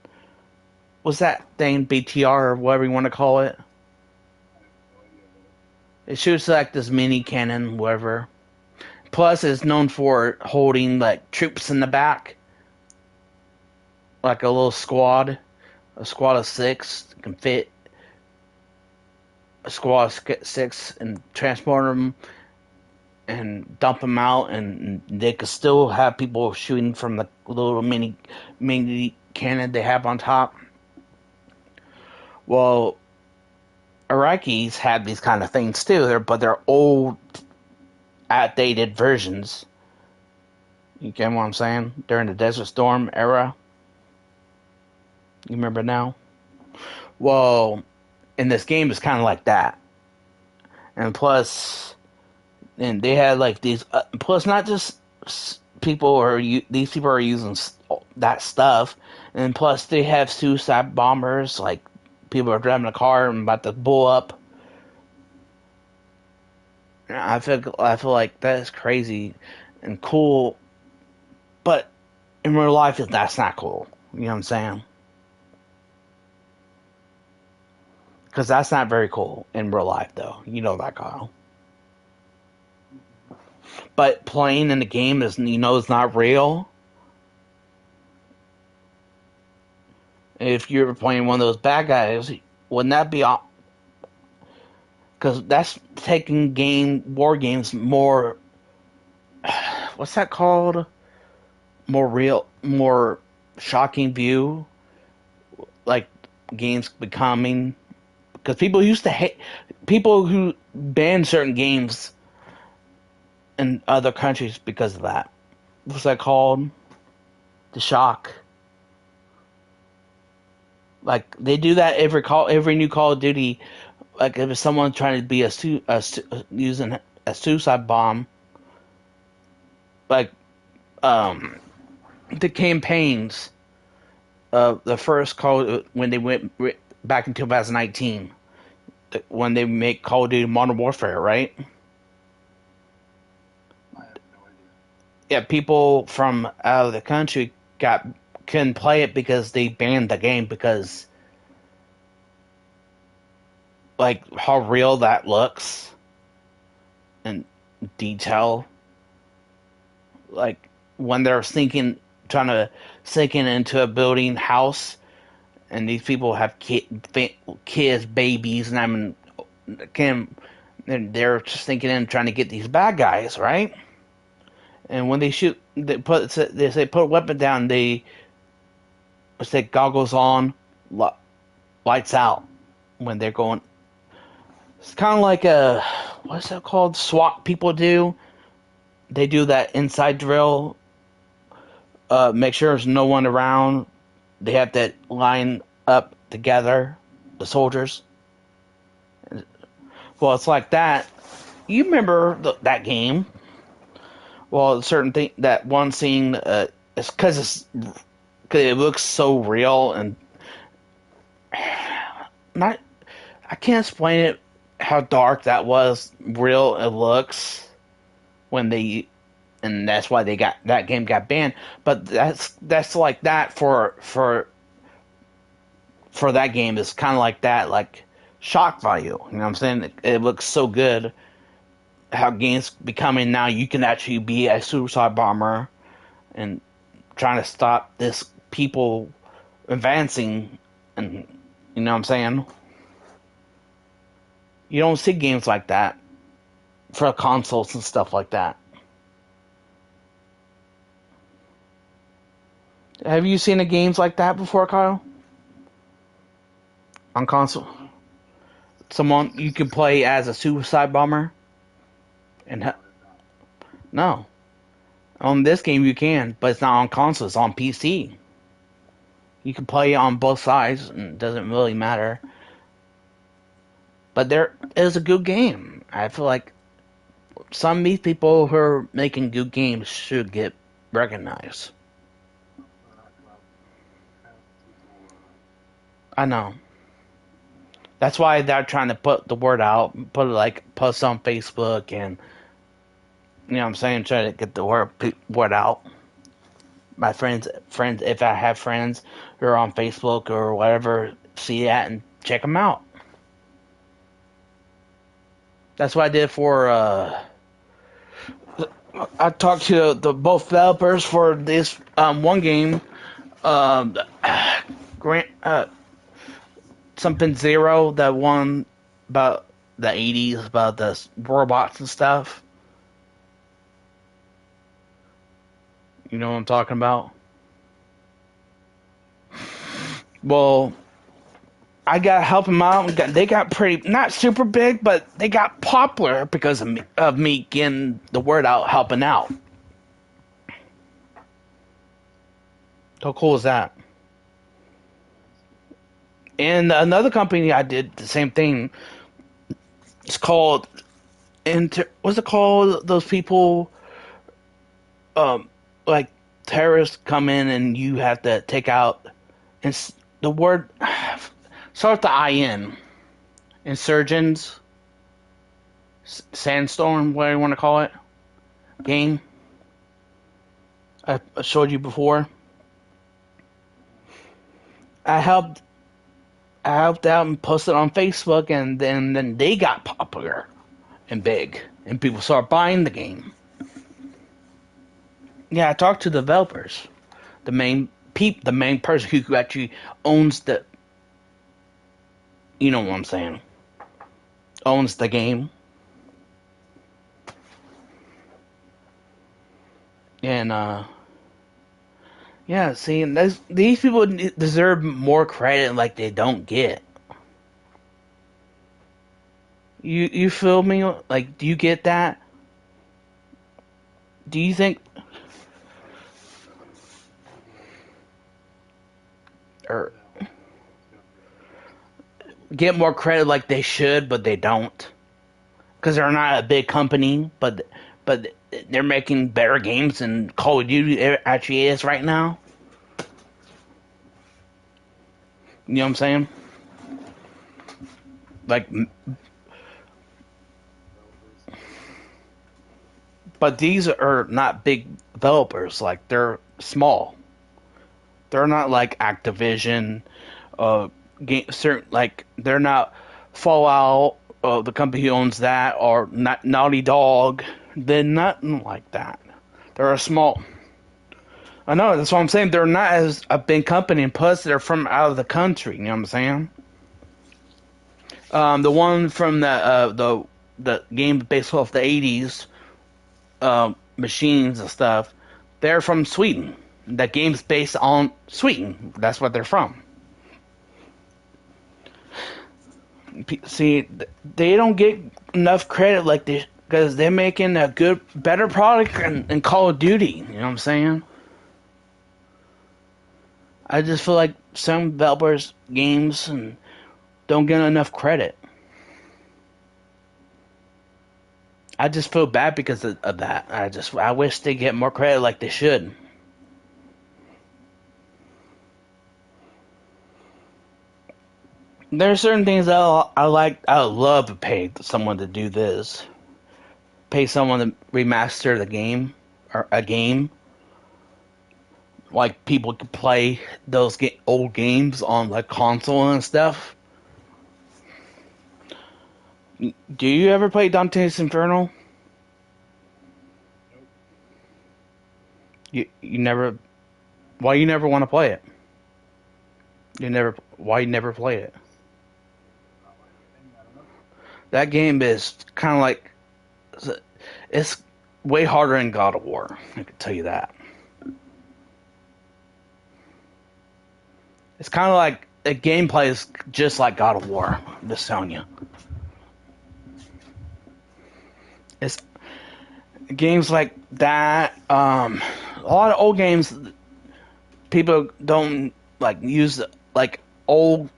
what's that thing BTR or whatever you want to call it. It shoots like this mini cannon, whatever. Plus, it's known for holding like troops in the back, like a squad of six can fit a squad of six and transport them and dump them out, and they could still have people shooting from the little mini cannon they have on top. Well, Iraqis had these kind of things too, but they're old, outdated versions. You get what I'm saying? During the Desert Storm era. You remember now? Well, in this game, it's kind of like that. And plus, and they had like these. Plus, not just these people are using that stuff, and plus they have suicide bombers. Like people are driving a car and about to blow up. I feel like that is crazy and cool, but in real life, that's not cool. You know what I'm saying? Because that's not very cool in real life, though. You know that, Kyle. But playing in the game is, it's not real. If you're playing one of those bad guys, wouldn't that be? Because that's taking war games more. What's that called? More real, more shocking view. Like games becoming. Because people used to hate people who banned certain games in other countries because of that. What's that called? The shock. Like they do that every new Call of Duty. Like if someone's trying to be using a suicide bomb, like the campaigns of the first Call when they went back in 2019 when they make Call of Duty Modern Warfare, right? I have no idea. Yeah, people from out of the country couldn't play it because they banned the game because like how real that looks and detail. Like when they're trying to sink into a building house, and these people have kids, babies, and they're just thinking in trying to get these bad guys, right? And when they shoot, they say put a weapon down. They say goggles on, lights out when they're going. It's kind of like what's that called? SWAT people do. They do that inside drill. Make sure there's no one around. They have to line up together, the soldiers. Well, it's like that. You remember that game? Well, a certain thing, that one scene, it's because it looks so real and not. I can't explain it how dark that was. Real it looks and that's why that game got banned. But that's like that for that game is kind of like that, like shock value. You know what I'm saying? It looks so good. How games becoming now, you can actually be a suicide bomber and trying to stop this people advancing, and you know what I'm saying? You don't see games like that for consoles and stuff like that. Have you seen a games like that before, Kyle? On console, someone you can play as a suicide bomber, and No, it's not. no, On this game, you can, but it's not on console. It's on PC. You can play on both sides, and it doesn't really matter. But there is a good game. I feel like some of these people who are making good games should get recognized. Well, as people, I know. That's why they're trying to put the word out, put it like post on Facebook, and you know what I'm saying, try to get the word out. My friends, if I have friends who are on Facebook or whatever, see that and check them out. That's what I did for. I talked to the both developers for this one game, um, Grant something Zero, that one about the 80s, about the robots and stuff. You know what I'm talking about? Well, I got to help them out. They got pretty, not super big, but they got popular because of me getting the word out, helping out. How cool is that? And another company I did the same thing. It's called What's it called? Those people, um, like terrorists come in and you have to take out. And the word start with the IN. Insurgents, Sandstorm, whatever you want to call it, game. I showed you before. I helped out and posted on Facebook, and then they got popular and big, and people started buying the game. Yeah, I talked to the developers, the main person who actually owns the, you know what I'm saying, owns the game, and yeah. See, these people deserve more credit, like they don't get. You feel me? Like, do you get that? Do you think, or no, no, get more credit like they should, but they don't? Because they're not a big company, but they're making better games than Call of Duty actually is right now. You know what I'm saying? Like, developers. but these are not big developers. Like, they're small. They're not like Activision, game certain, like they're not Fallout, the company who owns that, or not Naughty Dog. They're nothing like that. They're a small. I know, that's what I'm saying. They're not as a big company, and plus they're from out of the country. You know what I'm saying? The one from the game based off the '80s, machines and stuff. They're from Sweden. That game's based on Sweden. That's what they're from. See, they don't get enough credit like they, because they're making a good, better product in Call of Duty. You know what I'm saying? I just feel like some developers games and don't get enough credit. I just feel bad because of that. I wish they get more credit like they should. There are certain things that I like. I would love to pay someone to do this. Pay someone to remaster the game or a game. Like people could play those old games on like console and stuff. Do you ever play Dante's Inferno? Nope. You never. Why you never want to play it? You never. Why you never play it? Not my thing. I don't know. That game is kind of like, it's way harder than God of War. I can tell you that. It's kind of like the gameplay is just like God of War. I'm just telling you. It's games like that. A lot of old games people don't like use like old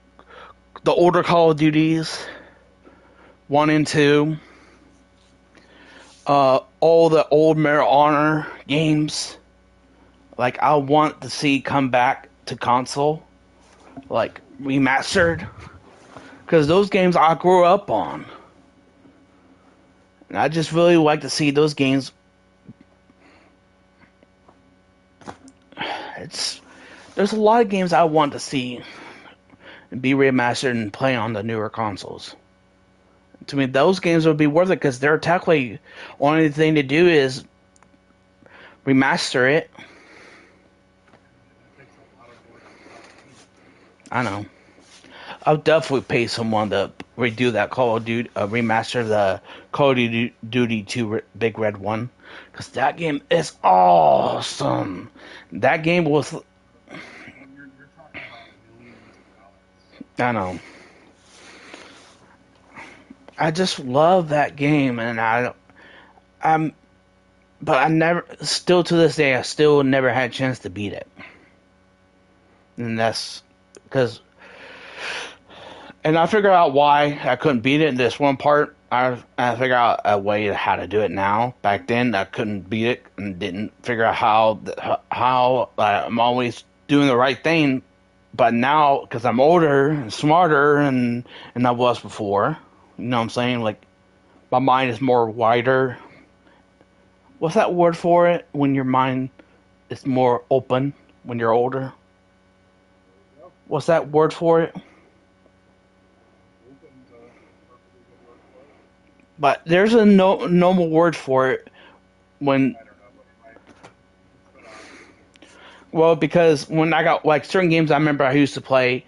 the older Call of Duties 1 and 2. All the old Medal of Honor games. Like I want to see come back to console, like remastered, because those games I grew up on. And I just really like to see those games. It's There's a lot of games I want to see be remastered and play on the newer consoles. To me, those games would be worth it because they're technically only thing to do is remaster it. That takes a lot of work and a lot of money. I know. I'll definitely pay someone to redo that Call of Duty, remaster the Call of Duty 2 Big Red 1. Because that game is awesome. That game was. You're talking about millions of dollars. I know. I just love that game, and but I never, still to this day, I still never had a chance to beat it. And that's because, and I figured out why I couldn't beat it in this one part. I figured out a way how to do it now. Back then, I couldn't beat it and didn't figure out how I'm always doing the right thing. But now, because I'm older and smarter and I was before, you know what I'm saying? Like, my mind is more wider. What's that word for it? When your mind is more open when you're older? There you go. What's that word for it? Open's a perfectly good word for it. But there's a normal word for it when, I don't know, but well, because when I got like certain games I remember I used to play,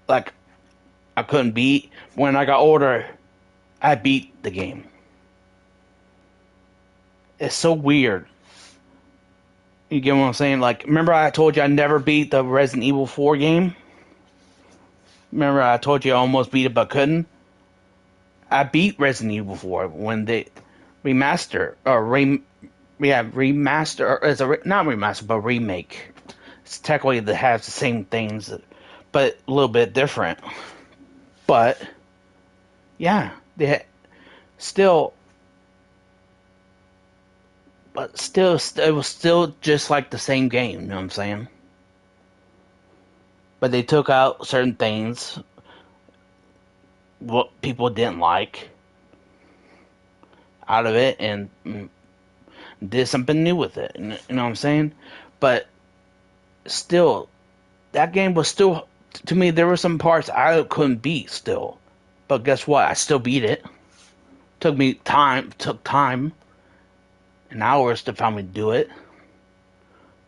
like I couldn't beat. When I got older, I beat the game. It's so weird. You get what I'm saying? Like, remember I told you I never beat the Resident Evil 4 game? Remember I told you I almost beat it but couldn't? I beat Resident Evil 4 when they remaster or remaster, or it's not remaster but remake. It's technically that has the same things, but a little bit different. But yeah, still, but still, it was still just like the same game. You know what I'm saying? But they took out certain things what people didn't like out of it and did something new with it. You know what I'm saying? But still, that game was still, to me, there were some parts I couldn't beat still. But guess what? I still beat it. Took time and hours to finally do it.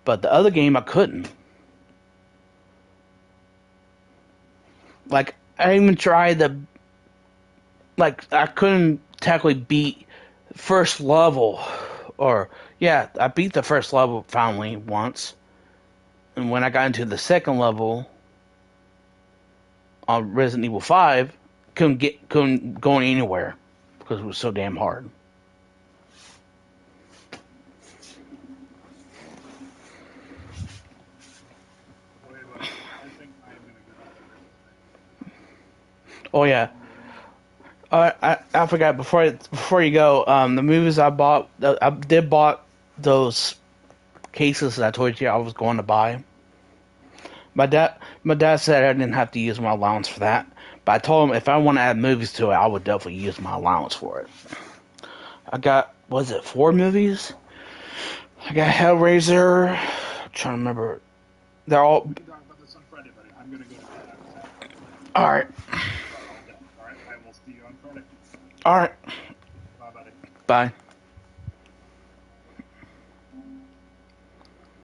But the other game I couldn't. Like I even tried I couldn't technically beat first level, or yeah, I beat the first level finally once. And when I got into the second level on Resident Evil 5, couldn't go anywhere because it was so damn hard. wait, but I think I am gonna go upstairs tonight. Oh yeah, I'm gonna I forgot before you go. The movies I bought, I did bought those cases that I told you I was going to buy. My dad said I didn't have to use my allowance for that, but I told him if I want to add movies to it, I would definitely use my allowance for it. I got, was it 4 movies? I got Hellraiser. I'm trying to remember. They're all. we can talk about this on Friday, buddy. I'm gonna go to bed. I was out All right. all day. All right, I will see you on Friday. All right. Bye, buddy. Bye.